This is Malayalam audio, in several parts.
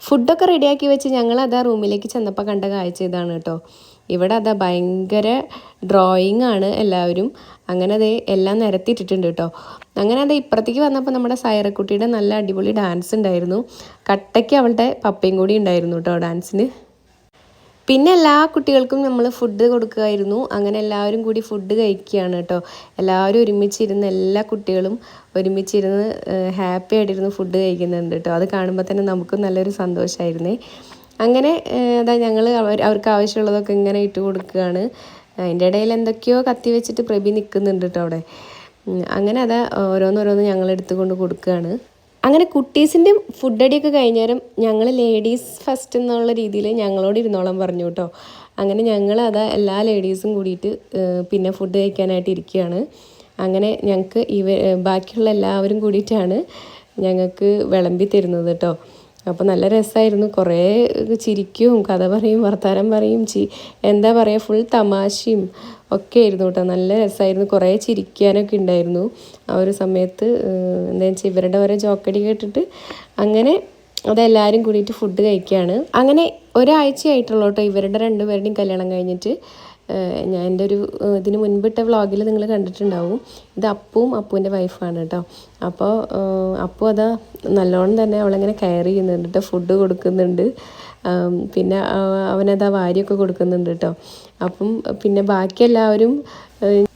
ഫുഡൊക്കെ റെഡിയാക്കി വെച്ച് ഞങ്ങളതാ റൂമിലേക്ക് ചെന്നപ്പോൾ കണ്ട കാഴ്ച ഇതാണ് കേട്ടോ. ഇവിടെ അതാ ഭയങ്കര ഡ്രോയിങ് ആണ് എല്ലാവരും. അങ്ങനെ അത് എല്ലാം നിരത്തിയിട്ടിട്ടുണ്ട് കേട്ടോ. അങ്ങനെ അത് ഇപ്പുറത്തേക്ക് വന്നപ്പോൾ നമ്മുടെ സൈറക്കുട്ടിയുടെ നല്ല അടിപൊളി ഡാൻസ് ഉണ്ടായിരുന്നു. കട്ടയ്ക്ക് അവളുടെ പപ്പയും കൂടി ഉണ്ടായിരുന്നു കേട്ടോ ഡാൻസിന്. പിന്നെ എല്ലാ കുട്ടികൾക്കും നമ്മൾ ഫുഡ് കൊടുക്കുമായിരുന്നു. അങ്ങനെ എല്ലാവരും കൂടി ഫുഡ് കഴിക്കുകയാണ് കേട്ടോ. എല്ലാവരും ഒരുമിച്ചിരുന്ന് എല്ലാ കുട്ടികളും ഒരുമിച്ചിരുന്ന് ഹാപ്പി ആയിട്ടിരുന്ന് ഫുഡ് കഴിക്കുന്നുണ്ട് കേട്ടോ. അത് കാണുമ്പോൾ തന്നെ നമുക്കും നല്ലൊരു സന്തോഷമായിരുന്നേ. അങ്ങനെ അതാ ഞങ്ങൾ അവർക്ക് ആവശ്യമുള്ളതൊക്കെ ഇങ്ങനെ ഇട്ട് കൊടുക്കുകയാണ്. അതിൻ്റെ ഇടയിൽ എന്തൊക്കെയോ കത്തി വെച്ചിട്ട് പ്രഭി നിൽക്കുന്നുണ്ട് കേട്ടോ അവിടെ. അങ്ങനെ അതാ ഓരോന്നോരോന്ന് ഞങ്ങൾ എടുത്തുകൊണ്ട് കൊടുക്കുകയാണ്. അങ്ങനെ കുട്ടീസിൻ്റെ ഫുഡ് അടിയൊക്കെ കഴിഞ്ഞേരം ഞങ്ങൾ ലേഡീസ് ഫസ്റ്റ് എന്നുള്ള രീതിയിൽ ഞങ്ങളോട് ഇരുന്നോളം പറഞ്ഞു കേട്ടോ. അങ്ങനെ ഞങ്ങൾ അതാ എല്ലാ ലേഡീസും കൂടിയിട്ട് പിന്നെ ഫുഡ് കഴിക്കാനായിട്ട് ഇരിക്കുകയാണ്. അങ്ങനെ ഞങ്ങൾക്ക് ബാക്കിയുള്ള എല്ലാവരും കൂടിയിട്ടാണ് ഞങ്ങൾക്ക് വിളമ്പി തരുന്നത് കേട്ടോ. അപ്പോൾ നല്ല രസമായിരുന്നു. കുറേ ചിരിക്കും, കഥ പറയും, വർത്താനം പറയും, എന്താ പറയുക, ഫുൾ തമാശയും ഒക്കെ ആയിരുന്നു കേട്ടോ. നല്ല രസമായിരുന്നു. കുറേ ചിരിക്കാനൊക്കെ ഉണ്ടായിരുന്നു ആ ഒരു സമയത്ത്. എന്താ വെച്ചാൽ ഇവരുടെ ഓരോ ജോക്കടി കേട്ടിട്ട് അങ്ങനെ അതെല്ലാവരും കൂടിയിട്ട് ഫുഡ് കഴിക്കുകയാണ്. അങ്ങനെ ഒരാഴ്ചയായിട്ടുള്ളൂ കേട്ടോ ഇവരുടെ രണ്ടുപേരുടെയും കല്യാണം കഴിഞ്ഞിട്ട്. ഞാൻ എൻ്റെ ഒരു ഇതിന് മുൻപിട്ട വ്ളോഗിൽ നിങ്ങൾ കണ്ടിട്ടുണ്ടാവും. ഇത് അപ്പുവും അപ്പുവിൻ്റെ വൈഫാണ് കേട്ടോ. അപ്പോൾ അപ്പു അതാ നല്ലോണം തന്നെ അവളെങ്ങനെ കെയർ ചെയ്യുന്നുണ്ട് കേട്ടോ. ഫുഡ് കൊടുക്കുന്നുണ്ട്, പിന്നെ അവനതാ വാരിയൊക്കെ കൊടുക്കുന്നുണ്ട് കേട്ടോ. അപ്പം പിന്നെ ബാക്കി എല്ലാവരും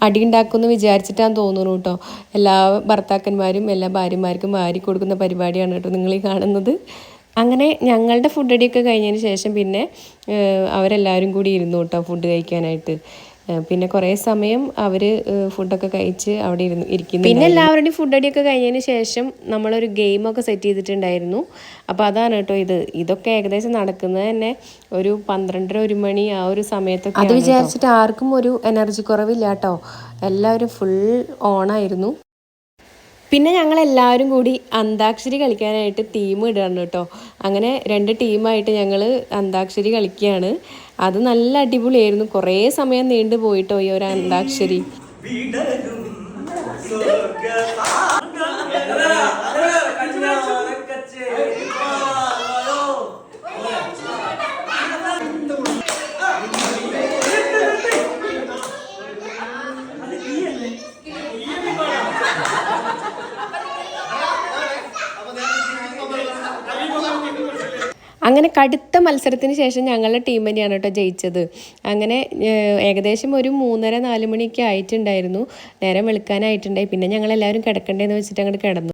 അടി ഉണ്ടാക്കുമെന്ന് വിചാരിച്ചിട്ടാന്ന് തോന്നുന്നു കേട്ടോ. എല്ലാ ഭർത്താക്കന്മാരും എല്ലാ ഭാര്യമാർക്കും വാരി കൊടുക്കുന്ന പരിപാടിയാണ് കേട്ടോ നിങ്ങളീ കാണുന്നത്. അങ്ങനെ ഞങ്ങളുടെ ഫുഡ് അടിയൊക്കെ കഴിഞ്ഞതിന് ശേഷം പിന്നെ അവരെല്ലാവരും കൂടി ഇരുന്നു കേട്ടോ ഫുഡ് കഴിക്കാനായിട്ട്. പിന്നെ കുറേ സമയം അവർ ഫുഡൊക്കെ കഴിച്ച് അവിടെ ഇരിക്കുന്നു. പിന്നെ എല്ലാവരുടെയും ഫുഡ് അടിയൊക്കെ കഴിഞ്ഞതിന് ശേഷം നമ്മളൊരു ഗെയിമൊക്കെ സെറ്റ് ചെയ്തിട്ടുണ്ടായിരുന്നു. അപ്പോൾ അതാണ് കേട്ടോ ഇതൊക്കെ ഏകദേശം നടക്കുന്നത് തന്നെ ഒരു 12-1 മണി ആ ഒരു സമയത്തൊക്കെ. അത് വിചാരിച്ചിട്ട് ആർക്കും ഒരു എനർജി കുറവില്ല കേട്ടോ. എല്ലാവരും ഫുൾ ഓണായിരുന്നു. പിന്നെ ഞങ്ങളെല്ലാവരും കൂടി അന്താക്ഷരി കളിക്കാനായിട്ട് ടീം ഇടുകയാണ് കേട്ടോ. അങ്ങനെ 2 ടീമായിട്ട് ഞങ്ങൾ അന്താക്ഷരി കളിക്കുകയാണ്. അത് നല്ല അടിപൊളിയായിരുന്നു. കുറേ സമയം നീണ്ടു പോയിട്ടോ ഈ ഒരു അന്താക്ഷരി. അങ്ങനെ കടുത്ത മത്സരത്തിന് ശേഷം ഞങ്ങളുടെ ടീം തന്നെയാണ് കേട്ടോ ജയിച്ചത്. അങ്ങനെ ഏകദേശം ഒരു 3:30-4 മണിയൊക്കെ ആയിട്ടുണ്ടായിരുന്നു. നേരം വെളുക്കാനായിട്ടുണ്ടായി. പിന്നെ ഞങ്ങളെല്ലാവരും കിടക്കണ്ടേന്ന് വെച്ചിട്ട് അങ്ങോട്ട് കിടന്നു.